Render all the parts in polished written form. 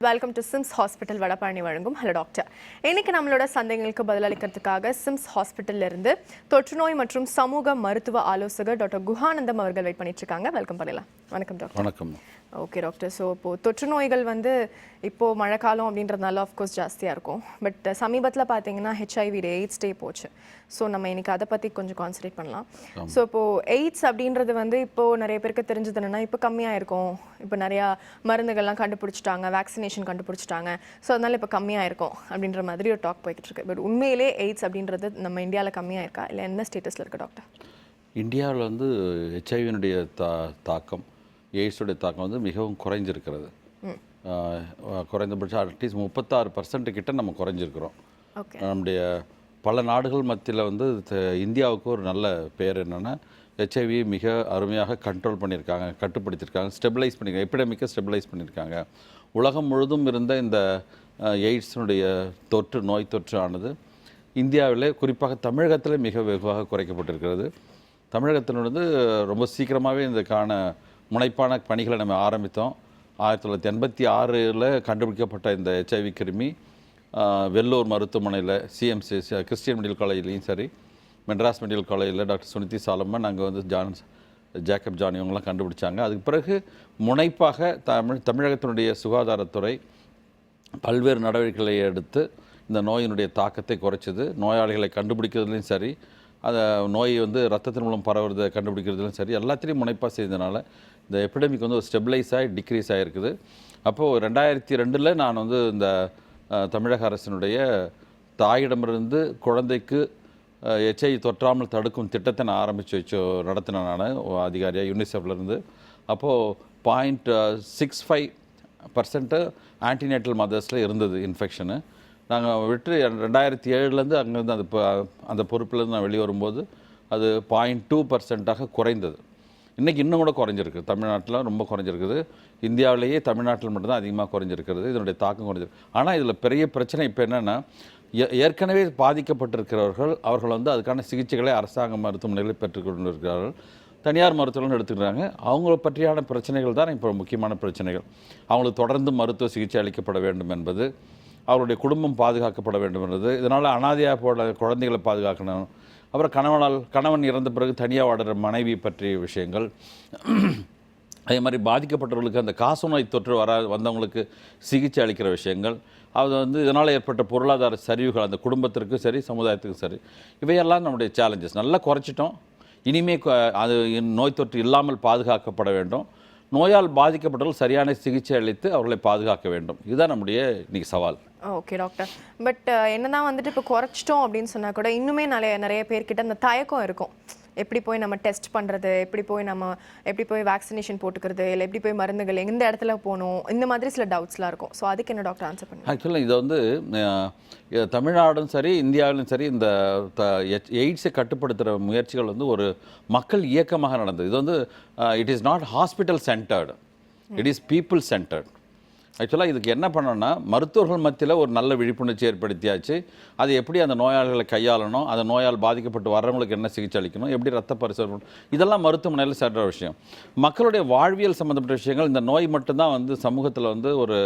Welcome to Sims hospital Vadapalani வழங்கும் hello doctor. இன்னைக்கு நம்மளோட சந்தேகங்களுக்கு பதிலளிக்கிறதுக்காக சிம்ஸ் ஹாஸ்பிட்டல்ல இருந்து தொற்றுநோய் மற்றும் சமூக மருத்துவ ஆலோசகர் டாக்டர் குஹானந்தம் அவர்கள் வெயிட் பண்ணிட்டு இருக்காங்க. வெல்கம் பண்ணலாம். வணக்கம் டாக்டர். வணக்கம். ஓகே டாக்டர், ஸோ இப்போது தொற்றுநோய்கள் இப்போது மழைக்காலம் அப்படின்றதுனால ஆஃப்கோர்ஸ் ஜாஸ்தியாக இருக்கும். பட் சமீபத்தில் பார்த்தீங்கன்னா HIV டே, எய்ட்ஸ் டே போச்சு. ஸோ நம்ம இன்னைக்கு அதை பற்றி கொஞ்சம் கான்சன்ட்ரேட் பண்ணலாம். ஸோ இப்போது எய்ட்ஸ் அப்படின்றது இப்போது நிறைய பேருக்கு தெரிஞ்சது என்னென்னா இப்போ கம்மியாக இருக்கும், இப்போ நிறையா மருந்துகள்லாம் கண்டுபிடிச்சிட்டாங்க, வேக்சினேஷன் கண்டுபிடிச்சிட்டாங்க, ஸோ அதனால் இப்போ கம்மியாக இருக்கும் அப்படின்ற மாதிரி ஒரு டாக் போய்கிட்டு இருக்கு. பட் உண்மையிலே எய்ட்ஸ் அப்படின்றது நம்ம இந்தியாவில் கம்மியாக இருக்கா, இல்லை என்ன ஸ்டேட்டஸில் இருக்குது டாக்டர்? இந்தியாவில் HIVனுடைய தாக்கம், எய்ட்ஸுடைய தாக்கம் மிகவும் குறைஞ்சிருக்கிறது. குறைந்தபட்சம் அட்லீஸ்ட் 36% கிட்ட நம்ம குறைஞ்சிருக்கிறோம். நம்முடைய பல நாடுகள் மத்தியில் இந்தியாவுக்கு ஒரு நல்ல பேர் என்னென்னா, HIV மிக அருமையாக கண்ட்ரோல் பண்ணியிருக்காங்க, கட்டுப்படுத்தியிருக்காங்க, ஸ்டெபிலைஸ் பண்ணியிருக்காங்க, எபிடமிக்கை ஸ்டெபிலைஸ் பண்ணியிருக்காங்க. உலகம் முழுதும் இருந்த இந்த எய்ட்ஸினுடைய நோய் தொற்று ஆனது இந்தியாவிலே குறிப்பாக தமிழகத்தில் மிக வெகுவாக குறைக்கப்பட்டிருக்கிறது. தமிழகத்திலிருந்து ரொம்ப சீக்கிரமாகவே இதுக்கான முனைப்பான பணிகளை நம்ம ஆரம்பித்தோம். 1986 கண்டுபிடிக்கப்பட்ட இந்த HIV கிருமி வெள்ளூர் மருத்துவமனையில் CMC கிறிஸ்டியன் மெடிக்கல் காலேஜ்லேயும் சரி, மெட்ராஸ் மெடிக்கல் காலேஜில் டாக்டர் சுனிதி சாலமன், அங்கே ஜேக்கப் ஜான் இவங்கெல்லாம் கண்டுபிடிச்சாங்க. அதுக்கு பிறகு முனைப்பாக தமிழகத்தினுடைய சுகாதாரத்துறை பல்வேறு நடவடிக்கைகளை எடுத்து இந்த நோயினுடைய தாக்கத்தை குறைச்சது. நோயாளிகளை கண்டுபிடிக்கிறதுலையும் சரி, அந்த நோய் ரத்தத்தின் மூலம் பரவுறதை கண்டுபிடிக்கிறதுலையும் சரி, எல்லாத்திலையும் முனைப்பாக செய்ததுனால இந்த எபிடமிக் ஒரு ஸ்டெபிலைஸ் ஆகி டிக்ரீஸ் ஆகிருக்குது. அப்போது 2002 நான் இந்த தமிழக அரசினுடைய தாயிடமிருந்து குழந்தைக்கு HIV தொற்றாமல் தடுக்கும் திட்டத்தை நான் ஆரம்பித்து நடத்தினேன் நான் அதிகாரியாக யூனிசெஃப்லேருந்து. அப்போது 0.65% ஆன்டிநேட்டல் மதர்ஸில் இருந்தது இன்ஃபெக்ஷனு. நாங்கள் விட்டு 2007 அங்கேருந்து அந்த பொறுப்பிலேருந்து நான் வெளியே வரும்போது அது 0.2% குறைந்தது. இன்றைக்கி இன்னும் கூட குறைஞ்சிருக்கு. தமிழ்நாட்டில் ரொம்ப குறைஞ்சிருக்குது. இந்தியாவிலேயே தமிழ்நாட்டில் மட்டும்தான் அதிகமாக குறைஞ்சிருக்கிறது. இதனுடைய தாக்கம் குறைஞ்சிருக்கு. ஆனால் இதில் பெரிய பிரச்சனை இப்போ என்னென்னா, ஏற்கனவே பாதிக்கப்பட்டிருக்கிறவர்கள் அவர்கள் அதுக்கான சிகிச்சைகளை அரசாங்க மருத்துவமனைகளில் பெற்றுக்கொண்டு இருக்கிறார்கள். தனியார் மருத்துவர்கள் எடுத்துக்கிறாங்க. அவங்கள பற்றியான பிரச்சனைகள் தான் இப்போ முக்கியமான பிரச்சனைகள். அவங்களுக்கு தொடர்ந்து மருத்துவ சிகிச்சை அளிக்கப்பட வேண்டும் என்பது, அவருடைய குடும்பம் பாதுகாக்கப்பட வேண்டும் என்பது, இதனால் அனாதையாக போட குழந்தைகளை பாதுகாக்கணும், அப்புறம் கணவன் இறந்த பிறகு தனியாக வாடுற மனைவி பற்றிய விஷயங்கள், அதே மாதிரி பாதிக்கப்பட்டவர்களுக்கு அந்த காசநோய் தொற்று வந்தவங்களுக்கு சிகிச்சை அளிக்கிற விஷயங்கள், அது இதனால் ஏற்பட்ட பொருளாதார சரிவுகள் அந்த குடும்பத்திற்கும் சரி சமுதாயத்துக்கும் சரி, இவையெல்லாம் நம்முடைய சேலஞ்சஸ். நல்லா குறைச்சிட்டோம். இனிமேல் அது நோய் தொற்று இல்லாமல் பாதுகாக்கப்பட வேண்டும். நோயால் பாதிக்கப்பட்டவர்கள் சரியான சிகிச்சை அளித்து அவர்களை பாதுகாக்க வேண்டும். இதுதான் நம்முடைய இன்னைக்கு சவால். ஓகே டாக்டர், பட் என்னதான் இப்போ குறைச்சிட்டோம் அப்படின்னு சொன்னால் கூட இன்னுமே நிறைய பேர்கிட்ட அந்த தயக்கம் இருக்கும். எப்படி போய் நம்ம டெஸ்ட் பண்ணுறது, எப்படி போய் வேக்சினேஷன் போட்டுக்கிறது, இல்லை எப்படி போய் மருந்துகள் எந்த இடத்துல போகணும், இந்த மாதிரி சில டவுட்ஸ்லாம் இருக்கும். ஸோ அதுக்கு என்ன டாக்டர் ஆன்சர் பண்ணுங்க? ஆக்சுவலாக இதை தமிழ்நாடும் சரி இந்தியாவிலும் சரி இந்த எய்ட்ஸை கட்டுப்படுத்துகிற முயற்சிகள் ஒரு மக்கள் இயக்கமாக நடந்தது. இது it is not hospital centred, it is people centred. ஆக்சுவலாக இதுக்கு என்ன பண்ணோன்னா, மருத்துவர்கள் மத்தியில் ஒரு நல்ல விழிப்புணர்ச்சி ஏற்படுத்தியாச்சு. அது எப்படி அந்த நோயாளிகளை கையாளணும், அந்த நோயால் பாதிக்கப்பட்டு வர்றவங்களுக்கு என்ன சிகிச்சை அளிக்கணும், எப்படி ரத்த பரிசோதனை, இதெல்லாம் மருத்துவமனையில் சேர்ற விஷயம். மக்களுடைய வாழ்வியல் சம்மந்தப்பட்ட விஷயங்கள். இந்த நோய் மட்டும்தான் சமூகத்தில் ஒரு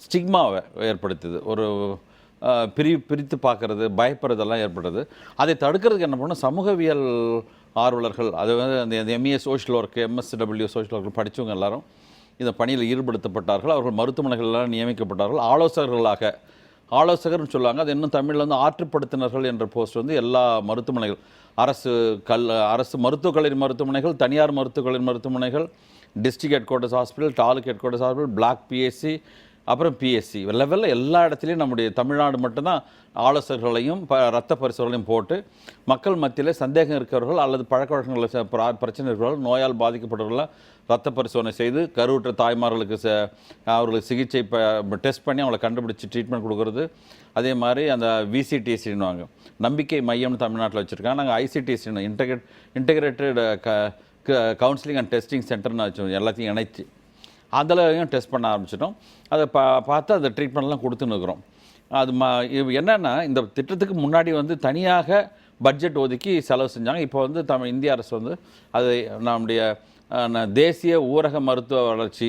ஸ்டிக்மாவை ஏற்படுத்துது, ஒரு பிரித்து பார்க்குறது, பயப்படுறதெல்லாம் ஏற்படுது. அதை தடுக்கிறதுக்கு என்ன பண்ணணும், சமூகவியல் ஆர்வலர்கள், அது அந்த MA social work, MSW social work படித்தவங்க எல்லாரும் இந்த பணியில் ஈடுபடுத்தப்பட்டார்கள். அவர்கள் மருத்துவமனைகளெல்லாம் நியமிக்கப்பட்டார்கள். ஆலோசகர்னு சொல்லுவாங்க. அது இன்னும் தமிழில் ஆற்றுப்படுத்தினர்கள் என்ற போஸ்ட் எல்லா மருத்துவமனைகள், அரசு மருத்துவக் கல்லூரி மருத்துவமனைகள், தனியார் மருத்துவக் கல்லூரி மருத்துவமனைகள், district headquarters hospital, taluk headquarters hospital, block PSC, அப்புறம் PSC லெவலில் எல்லா இடத்துலையும் நம்முடைய தமிழ்நாடு மட்டும்தான் ஆலோசகர்களையும் ரத்த பரிசோதனையும் போட்டு மக்கள் மத்தியில் சந்தேகம் இருக்கிறவர்கள் அல்லது பழக்க வழக்கங்களில் பிரச்சனை இருக்கிறவர்கள், நோயால் பாதிக்கப்பட்டவர்களால் ரத்த பரிசோதனை செய்து கருவுற்ற தாய்மார்களுக்கு அவர்களுக்கு சிகிச்சை டெஸ்ட் பண்ணி அவங்களை கண்டுபிடிச்சி ட்ரீட்மெண்ட் கொடுக்குறது. அதே மாதிரி அந்த VCTCன்னுவாங்க, நம்பிக்கை மையம்னு தமிழ்நாட்டில் வச்சுருக்காங்க. நாங்கள் ICTC integrated counselling and testing சென்டர்னு வச்சு எல்லாத்தையும் இணைச்சி அதிலையும் டெஸ்ட் பண்ண ஆரம்பிச்சிட்டோம். அதை பார்த்து அந்த ட்ரீட்மெண்ட்லாம் கொடுத்துன்னு இருக்கிறோம். அது என்னென்னா, இந்த திட்டத்துக்கு முன்னாடி தனியாக பட்ஜெட் ஒதுக்கி செலவு செஞ்சாங்க. இப்போ இந்திய அரசு அதை நம்முடைய தேசிய ஊரக மருத்துவ வளர்ச்சி,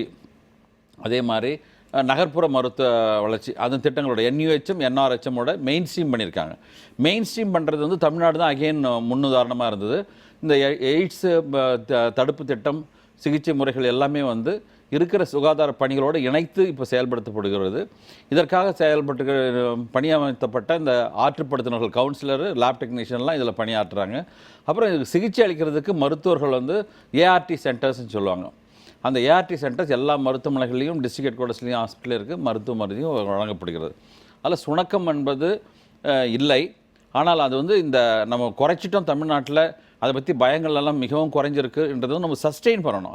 அதே மாதிரி நகர்ப்புற மருத்துவ வளர்ச்சி அந்த திட்டங்களோட NUHM NRHMோட மெயின் ஸ்ட்ரீம் பண்ணியிருக்காங்க. மெயின் ஸ்ட்ரீம் பண்ணுறது வந்து தமிழ்நாடு தான் அகெயின் முன்னுதாரணமாக இருந்தது. இந்த எய்ட்ஸ் தடுப்பு திட்டம் சிகிச்சை முறைகள் எல்லாமே வந்து இருக்கிற சுகாதார பணிகளோடு இணைத்து இப்போ செயல்படுத்தப்படுகிறது. இதற்காக பணியமைத்தப்பட்ட இந்த ஆற்றுப்படுத்தினர்கள் கவுன்சிலர் லேப் டெக்னீஷியன்லாம் இதில் பணியாற்றுறாங்க. அப்புறம் இதுக்கு சிகிச்சை அளிக்கிறதுக்கு மருத்துவர்கள் வந்து ART சென்டர்ஸ்ன்னு சொல்லுவாங்க. அந்த ART சென்டர்ஸ் எல்லா மருத்துவமனைகளையும் டிஸ்ட்ரிக்ட் ஹெட் குவார்ட்டர்ஸ்லையும் ஹாஸ்பிட்டல் இருக்குது, மருத்துவ மருந்தையும் வழங்கப்படுகிறது. அதில் சுணக்கம் என்பது இல்லை. ஆனால் அது வந்து இந்த நம்ம குறைச்சிட்டோம் தமிழ்நாட்டில், அதை பற்றி பயங்கள் எல்லாம் மிகவும் குறைஞ்சிருக்குன்றதும் நம்ம சஸ்டெயின் பண்ணணும்,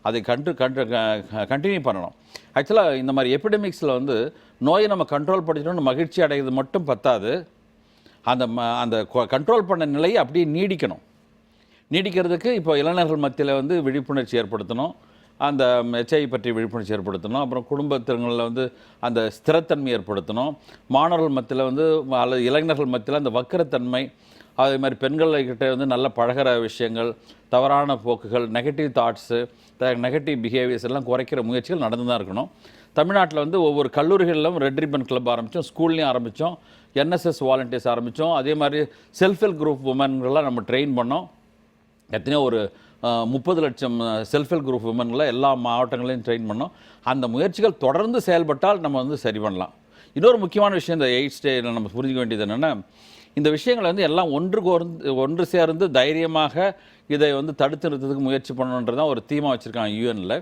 அதை கண்டினியூ பண்ணணும். ஆக்சுவலாக இந்த மாதிரி எபிடமிக்ஸில் வந்து நோயை நம்ம கண்ட்ரோல் பண்ணிட்டோம்னு மகிழ்ச்சி அடைகிறது மட்டும் பத்தாது, அந்த கண்ட்ரோல் பண்ண நிலையை அப்படியே நீடிக்கணும். நீடிக்கிறதுக்கு இப்போ இளைஞர்கள் மத்தியில் வந்து விழிப்புணர்ச்சி ஏற்படுத்தணும், அந்த HIV பற்றி விழிப்புணர்ச்சி ஏற்படுத்தணும். அப்புறம் குடும்பத்தினங்களில் வந்து அந்த ஸ்திரத்தன்மை ஏற்படுத்தணும். மாணவர்கள் மத்தியில் வந்து அல்லது இளைஞர்கள் மத்தியில் அந்த வக்கரத்தன்மை, அதே மாதிரி பெண்கள்கிட்ட வந்து நல்ல பழகிற விஷயங்கள், தவறான போக்குகள், நெகட்டிவ் தாட்ஸு, நெகட்டிவ் பிஹேவியர்ஸ் எல்லாம் குறைக்கிற முயற்சிகள் நடந்து தான் இருக்கணும். தமிழ்நாட்டில் வந்து ஒவ்வொரு கல்லூரிகளிலும் ரெட் ரிப்பன் கிளப் ஆரம்பித்தோம், ஸ்கூல்லையும் ஆரம்பித்தோம், NSS வாலண்டியர்ஸ் ஆரம்பித்தோம். அதே மாதிரி செல்ஃப் ஹெல்ப் குரூப் உமன்கள்லாம் நம்ம ட்ரெயின் பண்ணோம். எத்தனையோ ஒரு 30 லட்சம் செல்ஃப் ஹெல்ப் குரூப் உமன்களை எல்லா மாவட்டங்களையும் ட்ரெயின் பண்ணோம். அந்த முயற்சிகள் தொடர்ந்து செயல்பட்டால் நம்ம வந்து சரி பண்ணலாம். இன்னொரு முக்கியமான விஷயம் இந்த எய்ட்ஸ் டேயில் நம்ம புரிஞ்சுக்க வேண்டியது என்னென்னா, இந்த விஷயங்களை வந்து எல்லாம் ஒன்று சேர்ந்து தைரியமாக இதை வந்து தடுத்து நிறுத்தத்துக்கு முயற்சி பண்ணணுன்றது தான் ஒரு தீமாக வச்சுருக்காங்க UN-ல.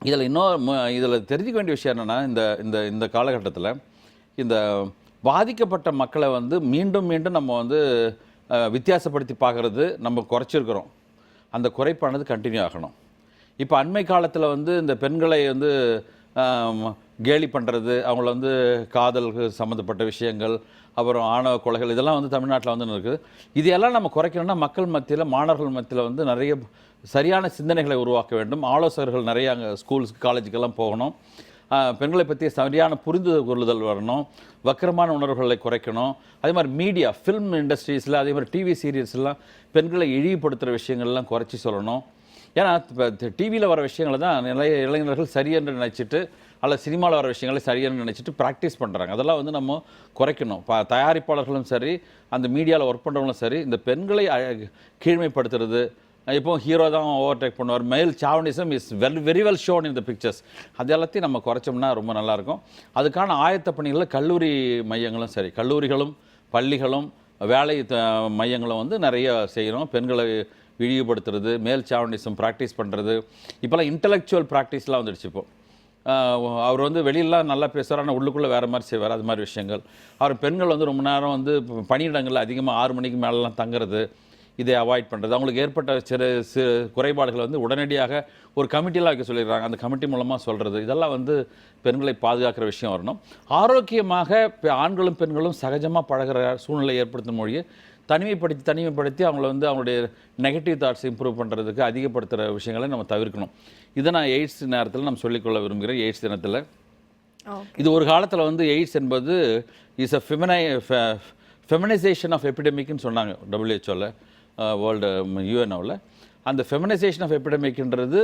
இதில் தெரிஞ்சுக்க வேண்டிய விஷயம் என்னென்னா, இந்த காலகட்டத்தில் இந்த பாதிக்கப்பட்ட மக்களை வந்து மீண்டும் மீண்டும் நம்ம வந்து வித்தியாசப்படுத்தி பார்க்குறது நம்ம குறைச்சிருக்கிறோம். அந்த குறைப்பானது கண்டினியூ ஆகணும். இப்போ அண்மை காலத்தில் வந்து இந்த பெண்களை வந்து கேலி பண்ணுறது, அவங்கள வந்து காதல் சம்மந்தப்பட்ட விஷயங்கள், அப்புறம் ஆணவ கொலைகள், இதெல்லாம் வந்து தமிழ்நாட்டில் வந்து இருக்குது. இதையெல்லாம் நம்ம குறைக்கணும்னா மக்கள் மத்தியில், மாணவர்கள் மத்தியில் வந்து நிறைய சரியான சிந்தனைகளை உருவாக்க வேண்டும். ஆலோசகர்கள் நிறைய அங்கே ஸ்கூல்ஸ் காலேஜுக்கெல்லாம் போகணும். பெண்களை பற்றி சரியான புரிந்து கொள்ளுதல் வரணும். வக்கரமான உணர்வுகளை குறைக்கணும். அதே மாதிரி மீடியா, ஃபில்ம் இண்டஸ்ட்ரீஸில், அதே மாதிரி TV சீரியல்ஸ்லாம் பெண்களை இழிவுபடுத்துகிற விஷயங்கள்லாம் குறைச்சி சொல்லணும். ஏன்னா இப்போ டிவியில் வர விஷயங்களை தான் நிறைய இளைஞர்கள் சரியென்று நினச்சிட்டு, அல்லது சினிமாவில் வர விஷயங்களை சரியென்று நினச்சிட்டு ப்ராக்டிஸ் பண்ணுறாங்க. அதெல்லாம் வந்து நம்ம குறைக்கணும். தயாரிப்பாளர்களும் சரி, அந்த மீடியாவில் ஒர்க் பண்ணுறவங்களும் சரி, இந்த பெண்களை கீழ்மைப்படுத்துறது, இப்போ ஹீரோ தான் ஓவர்டேக் பண்ணுவார், மேல் chauvinism is very well shown in the pictures, அது எல்லாத்தையும் நம்ம குறைச்சோம்னா ரொம்ப நல்லாயிருக்கும். அதுக்கான ஆயத்த பணிகளில் கல்லூரி மையங்களும் சரி, கல்லூரிகளும் பள்ளிகளும் வேலை மையங்களும் வந்து நிறைய செய்யணும். பெண்களை இழிவுபடுத்துறது, மேல் சாவனிசம் ப்ராக்டிஸ் பண்ணுறது, இப்போலாம் இன்டலெக்சுவல் ப்ராக்டிஸ்லாம் வந்துடுச்சு. இப்போது அவர் வந்து வெளியிலாம் நல்லா பேசுவார், ஆனால் உள்ளுக்குள்ளே வேறு மாதிரி செய்வார், அது மாதிரி விஷயங்கள். அவர் பெண்கள் வந்து ரொம்ப நேரம் வந்து பணியிடங்களில் அதிகமாக 6 மணிக்கு மேலெலாம் தங்குறது, இதை அவாய்ட் பண்ணுறது, அவங்களுக்கு ஏற்பட்ட சிறு குறைபாடுகளை வந்து உடனடியாக ஒரு கமிட்டியெலாம் வைக்க சொல்லிடுறாங்க, அந்த கமிட்டி மூலமாக சொல்கிறது, இதெல்லாம் வந்து பெண்களை பாதுகாக்கிற விஷயம் வரணும். ஆரோக்கியமாக ஆண்களும் பெண்களும் சகஜமாக பழகிற சூழ்நிலை ஏற்படுத்தும் மொழியை தனிமைப்படுத்தி அவங்கள வந்து அவங்களுடைய நெகட்டிவ் தாட்ஸ் இம்ப்ரூவ் பண்ணுறதுக்கு அதிகப்படுத்துகிற விஷயங்களை நம்ம தவிர்க்கணும். இதை நான் எய்ட்ஸ் நேரத்தில் நம்ம சொல்லிக்கொள்ள விரும்புகிறேன். எய்ட்ஸ் தினத்தில் இது ஒரு காலத்தில் வந்து எய்ட்ஸ் என்பது இஸ் அ ஃபெமினைசேஷன் ஆஃப் எபிடமிக்னு சொன்னாங்க WHO-ல, வேர்ல்டு UNO-வில். அந்த ஃபெமினைசேஷன் ஆஃப் எபிடமிக்ன்றது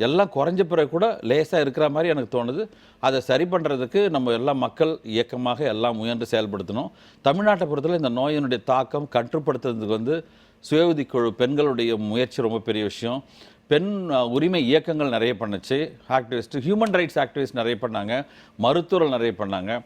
எல்லாம் குறைஞ்ச பிறகு கூட லேசாக இருக்கிற மாதிரி எனக்கு தோணுது. அதை சரி பண்ணுறதுக்கு நம்ம எல்லாம் மக்கள் இயக்கமாக எல்லாம் முயன்று செயல்படுத்தணும். தமிழ்நாட்டை பொறுத்தவரை இந்த நோயினுடைய தாக்கம் கட்டுப்படுத்துறதுக்கு வந்து சுய உதவிக்குழு பெண்களுடைய முயற்சி ரொம்ப பெரிய விஷயம். பெண் உரிமை இயக்கங்கள் நிறைய பண்ணுச்சு, ஆக்டிவிஸ்ட், ஹியூமன் ரைட்ஸ் ஆக்டிவிஸ்ட் நிறைய பண்ணாங்க, மருத்துவர்கள் நிறைய பண்ணாங்க.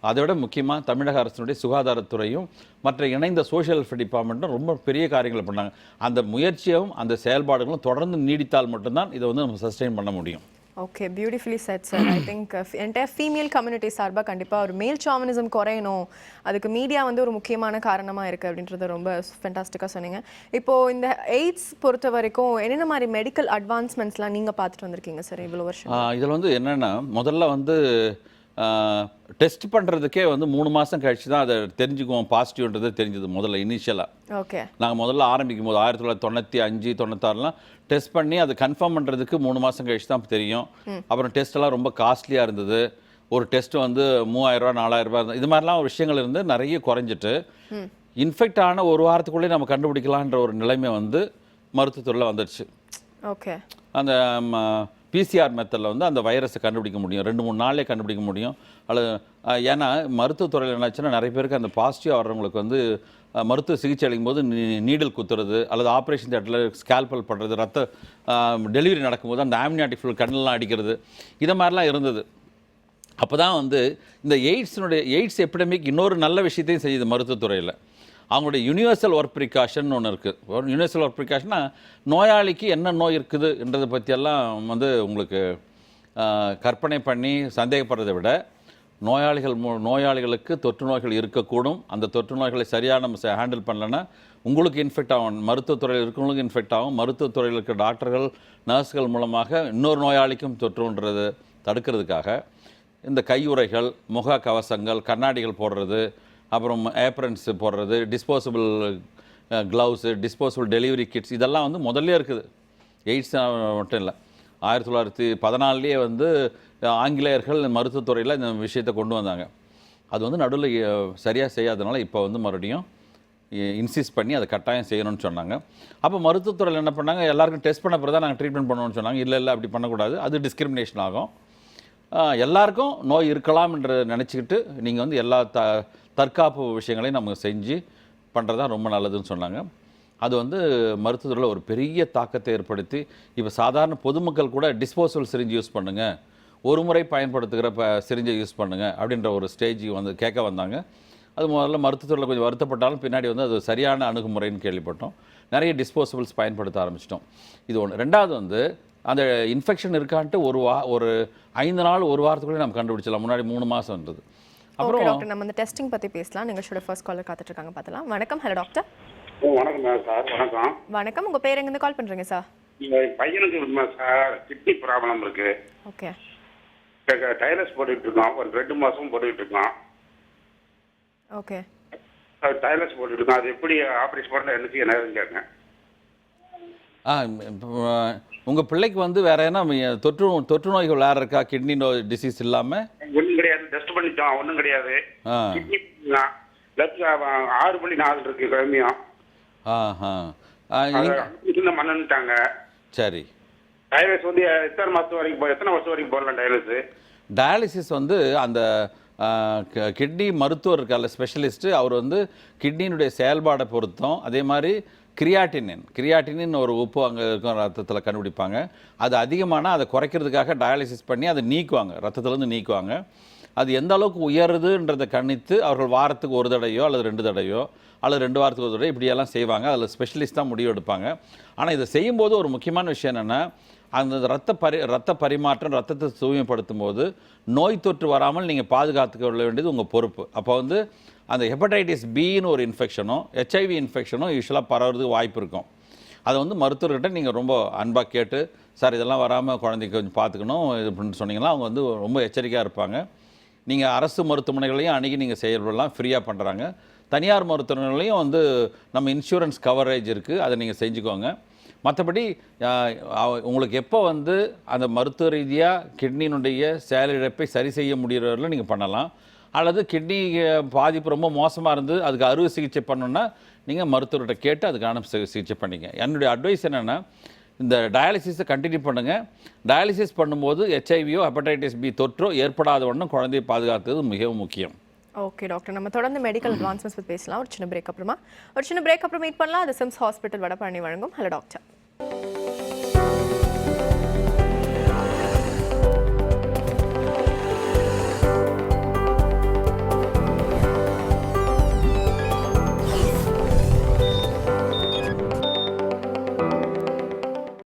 அதை விட முக்கியமாக தமிழக அரசினுடைய சுகாதாரத்துறையும் மற்ற இணைந்த சோஷியல் வெல்ஃபேர் டிபார்ட்மெண்ட்டும் ரொம்ப பெரிய காரியங்களை பண்ணாங்க. அந்த முயற்சியும் அந்த செயல்பாடுகளும் தொடர்ந்து நீடித்தால் மட்டும்தான் இதை வந்து நம்ம சஸ்டெயின் பண்ண முடியும். Okay, beautifully set sir. I think entire female community சார்பாக கண்டிப்பாக ஒரு மேல் சாவனிசம் குறையணும், அதுக்கு மீடியா வந்து ஒரு முக்கியமான காரணமாக இருக்குது அப்படின்றத ரொம்ப ஃபென்டாஸ்டிக்காக சொன்னீங்க. இப்போது இந்த எய்ட்ஸ் பொறுத்த வரைக்கும் என்னென்ன மாதிரி மெடிக்கல் அட்வான்ஸ்மெண்ட்ஸ்லாம் நீங்கள் பார்த்துட்டு வந்திருக்கீங்க சார் இவ்வளோ வருஷம்? இதில் வந்து என்னென்னா, முதல்ல வந்து டெஸ்ட் பண்ணுறதுக்கே வந்து 3 மாதம் கழிச்சு தான் அதை தெரிஞ்சுக்குவோம், பாசிட்டிவ்ன்றது தெரிஞ்சது முதல்ல இனிஷியலாக. ஓகே, நாங்கள் முதல்ல ஆரம்பிக்கும் போது 1995, 96லாம் டெஸ்ட் பண்ணி அதை கன்ஃபார்ம் பண்ணுறதுக்கு 3 மாதம் கழிச்சு தான் தெரியும். அப்புறம் டெஸ்ட்டெல்லாம் ரொம்ப காஸ்ட்லியாக இருந்தது. ஒரு டெஸ்ட் வந்து 3000 ரூபா 4000 ரூபா இருந்தது. இது மாதிரிலாம் விஷயங்கள் இருந்து நிறைய குறைஞ்சிட்டு இன்ஃபெக்ட் ஆன ஒரு வாரத்துக்குள்ளே நம்ம கண்டுபிடிக்கலான்ற ஒரு நிலைமை வந்து மருத்துவத்துறையில் வந்துடுச்சு. ஓகே, அந்த பிசிஆர் மெத்தடில் வந்து அந்த வைரஸை கண்டுபிடிக்க முடியும், 2-3 நாள்லேயே கண்டுபிடிக்க முடியும். அல்லது ஏன்னா மருத்துவத்துறையில் என்னாச்சுன்னா நிறைய பேருக்கு அந்த பாசிட்டிவாக வர்றவங்களுக்கு வந்து மருத்துவ சிகிச்சை அளிக்கும் போது நீடில் குத்துறது அல்லது ஆப்ரேஷன் தேட்டரில் ஸ்கேல்பல் பண்ணுறது, டெலிவரி நடக்கும்போது அந்த ஆம்னியாட்டிக் ஃப்ளூயிட் கண்ணெல்லாம் அடிக்கிறது, இதை மாதிரிலாம் இருந்தது. அப்போ தான் வந்து இந்த எய்ட்ஸ் எபிடமிக் இன்னொரு நல்ல விஷயத்தையும் செய்யுது மருத்துவத்துறையில். அவங்களுடைய யூனிவர்சல் ஒர்க் ப்ரிகாஷன் ஒன்று இருக்குது. யூனிவர்சல் ஒர்க் ப்ரிகாஷன்னா நோயாளிக்கு என்ன நோய் இருக்குதுன்றதை பற்றியெல்லாம் வந்து உங்களுக்கு கற்பனை பண்ணி சந்தேகப்படுறதை விட நோயாளிகளுக்கு தொற்று நோய்கள் இருக்கக்கூடும். அந்த தொற்று நோய்களை சரியாக நம்ம ஹேண்டில் பண்ணலைன்னா உங்களுக்கு இன்ஃபெக்ட் ஆகும், மருத்துவத்துறையில் இருக்கிறவங்களுக்கு இன்ஃபெக்ட் ஆகும். மருத்துவத்துறையில் இருக்கிற டாக்டர்கள் நர்ஸ்கள் மூலமாக இன்னொரு நோயாளிக்கும் தொற்றுன்றது தடுக்கிறதுக்காக இந்த கையுறைகள், முக கவசங்கள், கண்ணாடிகள் போடுறது, அப்புறம் ஏப்ரன்ஸ் போடுறது, disposable gloves, disposable delivery kids, இதெல்லாம் வந்து முதல்ல இருக்குது. எய்ட்ஸ் மட்டும் இல்லை, 1914 வந்து ஆங்கிலேயர்கள் மருத்துவத்துறையில் இந்த விஷயத்தை கொண்டு வந்தாங்க. அது வந்து நடுவில் சரியாக செய்யாதனால இப்போ வந்து மறுபடியும் இன்சிஸ்ட் பண்ணி அதை கட்டாயம் செய்யணும்னு சொன்னாங்க. அப்போ மருத்துவத்துறையில் என்ன பண்ணாங்க, எல்லாருக்கும் டெஸ்ட் பண்ண பிறகு தான் நாங்கள் ட்ரீட்மெண்ட் பண்ணணும்னு சொன்னாங்க. இல்லை அப்படி பண்ணக்கூடாது, அது டிஸ்கிரிமினேஷன் ஆகும். எல்லாருக்கும் நோய் இருக்கலாம் என்று நினச்சிக்கிட்டு நீங்கள் வந்து எல்லா தற்காப்பு விஷயங்களையும் நம்ம செஞ்சு பண்ணுறது தான் ரொம்ப நல்லதுன்னு சொன்னாங்க. அது வந்து மருத்துவத்துறையில் ஒரு பெரிய தாக்கத்தை ஏற்படுத்தி இப்போ சாதாரண பொதுமக்கள் கூட டிஸ்போசபிள் சிரிஞ்சு யூஸ் பண்ணுங்கள், ஒரு முறை பயன்படுத்துகிற சிரிஞ்சை யூஸ் பண்ணுங்கள் அப்படின்ற ஒரு ஸ்டேஜ் வந்து கேட்க வந்தாங்க. அது முதல்ல மருத்துவத்துறையில் கொஞ்சம் வருத்தப்பட்டாலும் பின்னாடி வந்து அது சரியான அணுகுமுறைன்னு கேள்விப்பட்டோம். நிறைய டிஸ்போசபிள்ஸ் பயன்படுத்த ஆரம்பிச்சிட்டோம். இது ஒன்று. ரெண்டாவது வந்து அந்த இன்ஃபெக்ஷன் இருக்கான்ட்டு ஒரு 5 நாள் 1 வாரத்துக்குள்ளே நம்ம கண்டுபிடிச்சலாம். முன்னாடி 3 மாதம்ன்றது. அப்புறம் டாக்டர் நம்ம இந்த டெஸ்டிங் பற்றி பேசலாம். நிகழ்ச்சியோட ஃபர்ஸ்ட் காலர் காத்துட்டு இருக்காங்க, பார்த்தலாம். வணக்கம். Hello doctor. வணக்கம் சார். வணக்கம். வணக்கம். உங்கள் பேர் எங்கேருந்து கால் பண்ணுறீங்க சார்? பையனுக்கு சார் கிட்னி ப்ராப்ளம் இருக்கு. ஓகே. டைலஸ் போட்டுக்கிட்டு இருக்கோம், ஒரு 2 மாதம் போட்டுக்கிட்டு இருக்கோம். ஓகே. டைலஸ் போட்டுக்கிட்டு இருக்கோம். அது எப்படி ஆப்ரேஷன் பண்ண என்ன செய்ய நேரம் கேட்குறேன். உங்கள் பிள்ளைக்கு வந்து வேற என்ன தொற்று நோய்கள் வேறு இருக்கா? கிட்னி நோய் டிசீஸ் இல்லாமல்? ஒன்றும் கிடையாது, டெஸ்ட் பண்ணிட்டோம், ஒன்றும் கிடையாது. கிட்னி லெஃப்ட் 6.4 இருக்கு கிழமையும். மண்ணுட்டாங்க. சரி. டைலஸ் வந்து எத்தனை வருஷம் வரைக்கும் போடலாம் டைலஸ்? டயாலிசிஸ் வந்து அந்த கிட்னி மருத்துவர் இருக்கார்ல, ஸ்பெஷலிஸ்ட்டு, அவர் வந்து கிட்னியினுடைய செயல்பாடை பொறுத்தும், அதே மாதிரி கிரியாட்டினின் ஒரு உப்பு அங்கே இருக்கும் ரத்தத்தில் கண்டுபிடிப்பாங்க. அது அதிகமானால் அதை குறைக்கிறதுக்காக டயாலிசிஸ் பண்ணி அதை நீக்குவாங்க, ரத்தத்துலேருந்து நீக்குவாங்க. அது எந்த அளவுக்கு உயருதுன்றதை கணித்து அவர்கள் வாரத்துக்கு 1 தடவையோ அல்லது 2 தடவையோ அல்லது 2 வாரத்துக்கு 1 தடவை இப்படியெல்லாம் செய்வாங்க. அதில் ஸ்பெஷலிஸ்ட் தான் முடிவு எடுப்பாங்க. ஆனால் இதை செய்யும்போது ஒரு முக்கியமான விஷயம் என்னென்னா, அந்த ரத்த பரிமாற்றம், ரத்தத்தை தூய்மைப்படுத்தும் போது நோய் தொற்று வராமல் நீங்கள் பாதுகாத்துக்க வேண்டியது உங்கள் பொறுப்பு. அப்போ வந்து அந்த ஹெப்படைட்டிஸ் பின்னு ஒரு இன்ஃபெக்ஷனும் ஹெச்ஐவி இன்ஃபெக்ஷனும் யூஸ்வலாக பரவுறதுக்கு வாய்ப்பு இருக்கும். அதை வந்து மருத்துவர்கிட்ட நீங்கள் ரொம்ப அன்பாக கேட்டு, சார் இதெல்லாம் வராமல் குழந்தைக்கு கொஞ்சம் பார்த்துக்கணும் இது அப்படின்னு சொன்னீங்கன்னா அவங்க வந்து ரொம்ப எச்சரிக்கையாக இருப்பாங்க. நீங்கள் அரசு மருத்துவமனைகளையும் அணுகி நீங்கள் செயல்படலாம், ஃப்ரீயாக பண்ணுறாங்க. தனியார் மருத்துவமனைகளையும் வந்து நம்ம இன்சூரன்ஸ் கவரேஜ் இருக்குது, அதை நீங்கள் செஞ்சுக்கோங்க. மற்றபடி உங்களுக்கு எப்போ வந்து அந்த மருத்துவ ரீதியாக கிட்னியினுடைய செயலிழப்பை சரி செய்ய முடிகிறவர்களும் நீங்கள் பண்ணலாம். அல்லது கிட்னி பாதிப்பு ரொம்ப மோசமாக இருந்து அதுக்கு அறுவை சிகிச்சை பண்ணணுன்னா நீங்கள் மருத்துவர்கிட்ட கேட்டு அதுக்கான சிகிச்சை பண்ணிங்க. என்னுடைய அட்வைஸ் என்னென்னா, இந்த டயாலிசிஸை கண்டினியூ பண்ணுங்கள். டயாலிசிஸ் பண்ணும்போது ஹெச்ஐவியோ ஹெப்படைட்டிஸ் பி தொற்றோ ஏற்படாத ஒன்றும் குழந்தையை பாதுகாத்தது மிகவும் முக்கியம். ஓகே டாக்டர், நம்ம தொடர்ந்து மெடிக்கல் அட்வான்ஸ்மெண்ட்ஸ் பற்றி பேசலாம். ஒரு சின்ன பிரேக் அப்புறமா மீட் பண்ணலாம். அது சிம்ஸ் ஹாஸ்பிட்டல் வடபழனி வழங்கும் ஹலோ டாக்டர்.